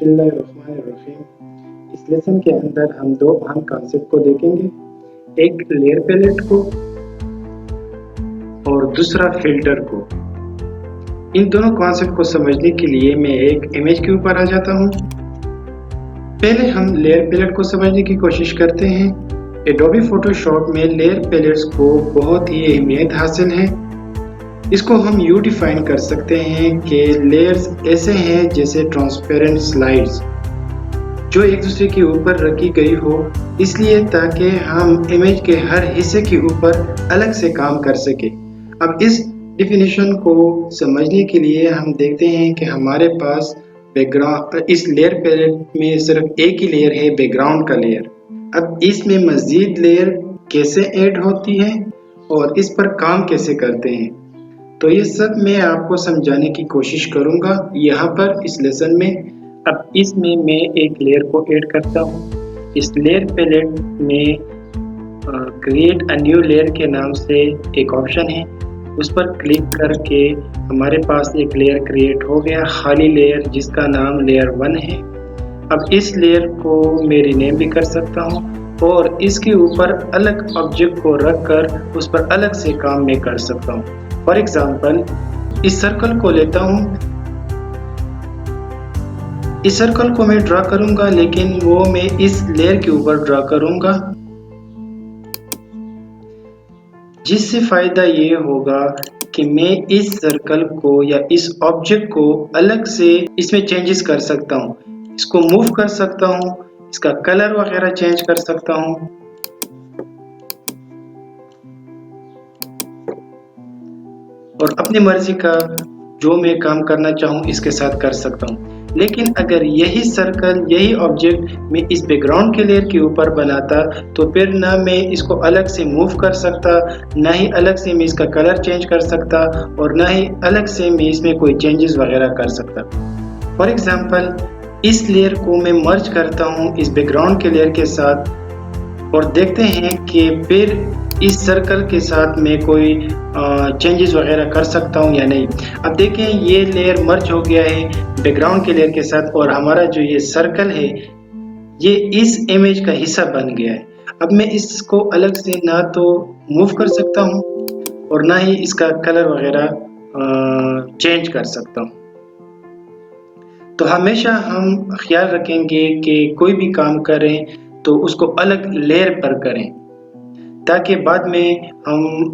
बिस्मिल्लाहिर्रहमानिर्रहीम। इस लेसन के अंदर हम दो अहम कॉन्सेप्ट को देखेंगे, एक लेयर पैलेट को और दूसरा फिल्टर को। इन दोनों कॉन्सेप्ट को समझने के लिए मैं एक इमेज के ऊपर आ जाता हूँ। पहले हम लेयर पैलेट को समझने की कोशिश करते हैं। एडोबी फोटोशॉप में लेयर पैलेट्स को बहुत ही अहमियत हासिल है। इसको हम यूँ डिफाइन कर सकते हैं कि लेयर्स ऐसे हैं जैसे ट्रांसपेरेंट स्लाइड्स जो एक दूसरे के ऊपर रखी गई हो, इसलिए ताकि हम इमेज के हर हिस्से के ऊपर अलग से काम कर सके। अब इस डिफिनेशन को समझने के लिए हम देखते हैं कि हमारे पास बैकग्राउंड, इस लेयर पैलेट में सिर्फ एक ही लेयर है, बैकग्राउंड का लेयर। अब इसमें मजीद लेयर कैसे ऐड होती है और इस पर काम कैसे करते हैं, तो ये सब मैं आपको समझाने की कोशिश करूंगा यहाँ पर इस लेसन में। अब इसमें मैं एक लेयर को ऐड करता हूँ। इस लेयर पैलेट में क्रिएट अ न्यू लेयर के नाम से एक ऑप्शन है, उस पर क्लिक करके हमारे पास एक लेयर क्रिएट हो गया, खाली लेयर जिसका नाम लेयर 1 है। अब इस लेयर को मैं रीनेम भी कर सकता हूँ और इसके ऊपर अलग ऑब्जेक्ट को रखकर उस पर अलग से काम मैं कर सकता हूँ। फॉर एग्जाम्पल इस सर्कल को लेता हूँ, इस सर्कल को मैं ड्रा करूंगा, लेकिन वो मैं इस लेयर के ऊपर ड्रा करूंगा, जिससे फायदा ये होगा कि मैं इस सर्कल को या इस ऑब्जेक्ट को अलग से इसमें चेंजेस कर सकता हूँ, इसको मूव कर सकता हूँ, इसका कलर वगैरह चेंज कर सकता हूँ। और अपनी मर्जी का जो मैं काम करना चाहूँ इसके साथ कर सकता हूँ। लेकिन अगर यही सर्कल, यही ऑब्जेक्ट मैं इस बैकग्राउंड के लेयर के ऊपर बनाता तो फिर ना मैं इसको अलग से मूव कर सकता, ना ही अलग से मैं इसका कलर चेंज कर सकता, और ना ही अलग से मैं इसमें कोई चेंजेस वगैरह कर सकता। फॉर एग्जांपल इस लेयर को मैं मर्ज करता हूँ इस बैकग्राउंड के लेयर के साथ और देखते हैं कि फिर इस सर्कल के साथ मैं कोई चेंजेस वगैरह कर सकता हूँ या नहीं। अब देखें ये लेयर मर्ज हो गया है बैकग्राउंड के लेयर के साथ और हमारा जो ये सर्कल है ये इस इमेज का हिस्सा बन गया है। अब मैं इसको अलग से ना तो मूव कर सकता हूँ और ना ही इसका कलर वगैरह चेंज कर सकता हूँ। तो हमेशा हम ख्याल रखेंगे कि कोई भी काम करें तो उसको अलग लेयर पर करें, ताकि बाद में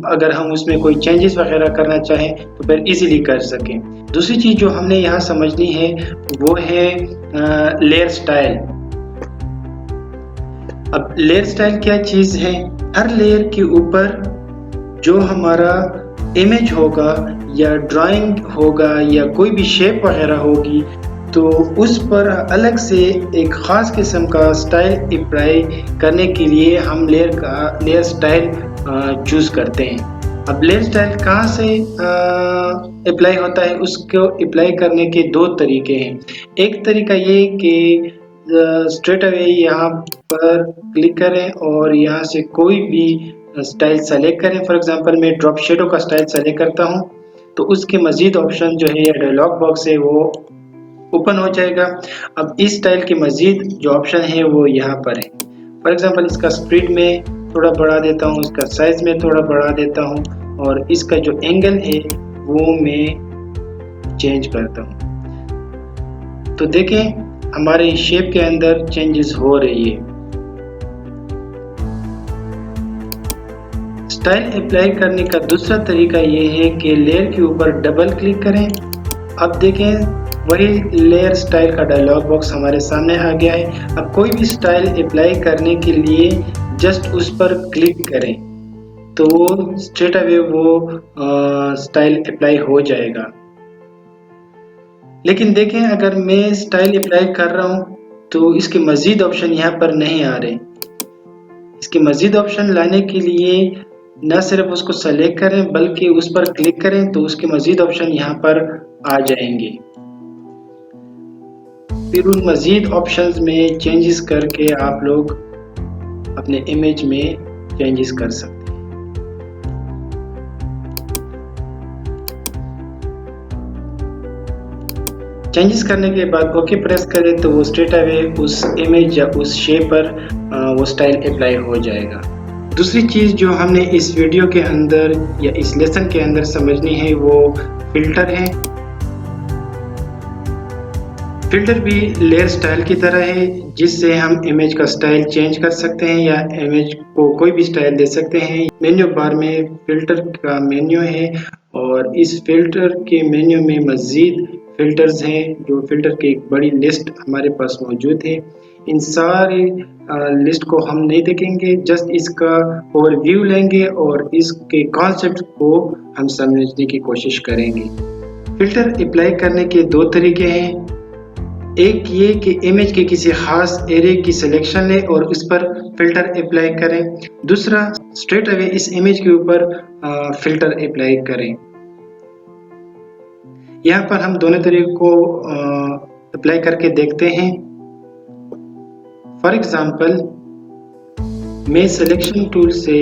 अगर हम उसमें कोई चेंजेस वगैरह करना चाहें तो फिर इजीली कर सकें। दूसरी चीज़ जो हमने यहाँ समझनी है वो है लेयर स्टाइल। अब लेयर स्टाइल क्या चीज़ है? हर लेयर के ऊपर जो हमारा इमेज होगा या ड्राइंग होगा या कोई भी शेप वगैरह होगी तो उस पर अलग से एक ख़ास किस्म का स्टाइल अप्लाई करने के लिए हम लेयर स्टाइल चूज़ करते हैं। अब लेयर स्टाइल कहाँ से अप्लाई होता है? उसको अप्लाई करने के दो तरीके हैं। एक तरीका ये कि स्ट्रेट अवे यहाँ पर क्लिक करें और यहाँ से कोई भी स्टाइल सेलेक्ट करें। फॉर एग्जांपल मैं ड्रॉप शेडो का स्टाइल सेलेक्ट करता हूँ तो उसके मज़ीद ऑप्शन जो है या डायलॉग बॉक्स है वो ओपन हो जाएगा। अब इस स्टाइल के मज़ीद जो ऑप्शन है वो यहाँ पर है। फॉर एग्जांपल इसका स्प्लिट में थोड़ा बढ़ा देता हूँ, इसका साइज़ में थोड़ा बढ़ा देता हूँ और इसका जो एंगल है वो मैं चेंज करता हूँ। तो देखें हमारे शेप के अंदर चेंजेस हो रही है। स्टाइल अप्लाई करने का दूसरा तरीका ये है कि लेयर के ऊपर डबल क्लिक करें। अब देखें वही लेयर स्टाइल का डायलॉग बॉक्स हमारे सामने आ गया है। अब कोई भी स्टाइल अप्लाई करने के लिए जस्ट उस पर क्लिक करें तो स्ट्रेट अवे वो स्टाइल अप्लाई हो जाएगा। लेकिन देखें अगर मैं स्टाइल अप्लाई कर रहा हूँ तो इसके मज़ीद ऑप्शन यहाँ पर नहीं आ रहे। इसके मज़ीद ऑप्शन लाने के लिए न सिर्फ उसको सेलेक्ट करें बल्कि उस पर क्लिक करें तो उसके मज़ीद ऑप्शन यहाँ पर आ जाएंगे। फिर उन मज़ीद ऑप्शंस में चेंजेस करके आप लोग अपने इमेज में चेंजेस कर सकते हैं। चेंजेस करने के बाद ओके प्रेस करें तो वो स्ट्रेट अवे उस इमेज या उस शेप पर वो स्टाइल अप्लाई हो जाएगा। दूसरी चीज़ जो हमने इस वीडियो के अंदर या इस लेसन के अंदर समझनी है वो फिल्टर है। फिल्टर भी लेयर स्टाइल की तरह है जिससे हम इमेज का स्टाइल चेंज कर सकते हैं या इमेज को कोई भी स्टाइल दे सकते हैं। मेन्यू बार में फिल्टर का मेन्यू है और इस फिल्टर के मेन्यू में मज़ीद फिल्टर्स हैं जो फिल्टर की एक बड़ी लिस्ट हमारे पास मौजूद है। इन सारी लिस्ट को हम नहीं देखेंगे, जस्ट इसका ओवरव्यू लेंगे और इसके कॉन्सेप्ट को हम समझने की कोशिश करेंगे। फिल्टर अप्लाई करने के दो तरीके हैं। एक ये कि इमेज के किसी खास एरिया की सिलेक्शन लें और उस पर फिल्टर अप्लाई करें। दूसरा, स्ट्रेट अवे इस इमेज के ऊपर फिल्टर अप्लाई करें। यहाँ पर हम दोनों तरीकों को अप्लाई करके देखते हैं। फॉर एग्जांपल, मैं सिलेक्शन टूल से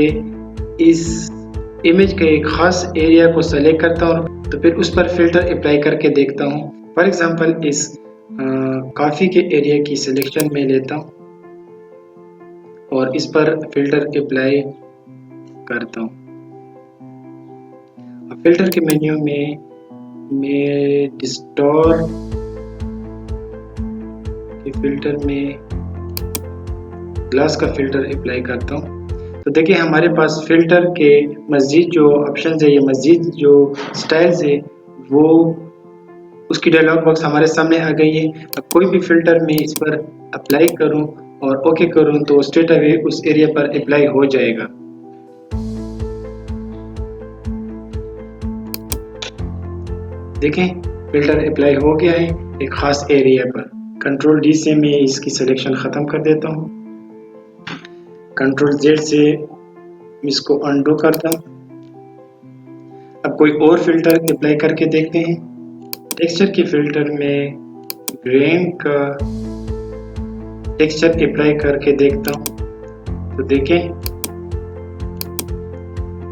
इस इमेज के एक खास एरिया को सेलेक्ट करता हूँ तो फिर उस पर फिल्टर अप्लाई करके देखता हूँ। फॉर एग्जांपल, इस कॉफ़ी के एरिया की सिलेक्शन में लेता हूँ और इस पर फिल्टर अप्लाई करता हूँ। फिल्टर के मेन्यू में मैं डिस्टॉर्ट के फिल्टर में ग्लास का फिल्टर अप्लाई करता हूँ। तो देखिए हमारे पास फिल्टर के मज़ीद जो ऑप्शंस है या मज़ीद जो स्टाइल्स है वो उसकी डायलॉग बॉक्स हमारे सामने आ गई है। अब कोई भी फिल्टर मैं इस पर अप्लाई करूं और ओके करूं तो स्ट्रेट अवे उस एरिया पर अप्लाई हो जाएगा। देखें फिल्टर अप्लाई हो गया है एक खास एरिया पर। कंट्रोल डी से मैं इसकी सिलेक्शन ख़त्म कर देता हूं। कंट्रोल जेड से इसको अनडू करता हूं। अब कोई और फिल्टर अप्लाई करके देखते हैं। टेक्सचर के फिल्टर में ग्रेन का टेक्सचर अप्लाई करके देखता हूँ तो देखें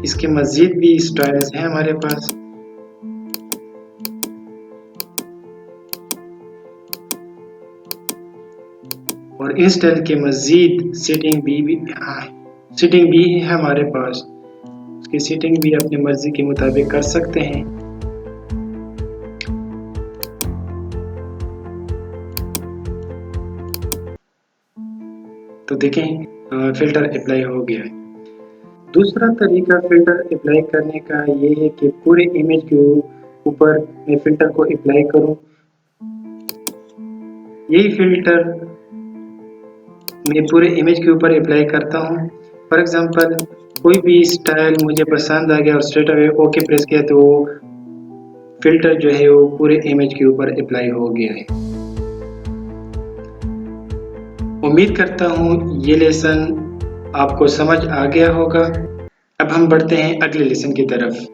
इसके मज़ीद भी स्टाइल्स हैं हमारे पास। और इन स्टाइल के मज़ीद सेटिंग भी है हमारे पास। उसकी सेटिंग भी अपनी मर्जी के मुताबिक कर सकते हैं। तो देखें फिल्टर अप्लाई हो गया है। दूसरा तरीका फिल्टर अप्लाई करने का ये है कि पूरे इमेज के ऊपर मैं फिल्टर को अप्लाई करूं। यही फिल्टर मैं पूरे इमेज के ऊपर अप्लाई करता हूं। फॉर एग्जांपल, कोई भी स्टाइल मुझे पसंद आ गया और स्ट्रेट अवे ओके प्रेस किया तो वो फिल्टर जो है वो पूरे इमेज के ऊपर अप्लाई हो गया है। उम्मीद करता हूँ ये लेसन आपको समझ आ गया होगा। अब हम बढ़ते हैं अगले लेसन की तरफ।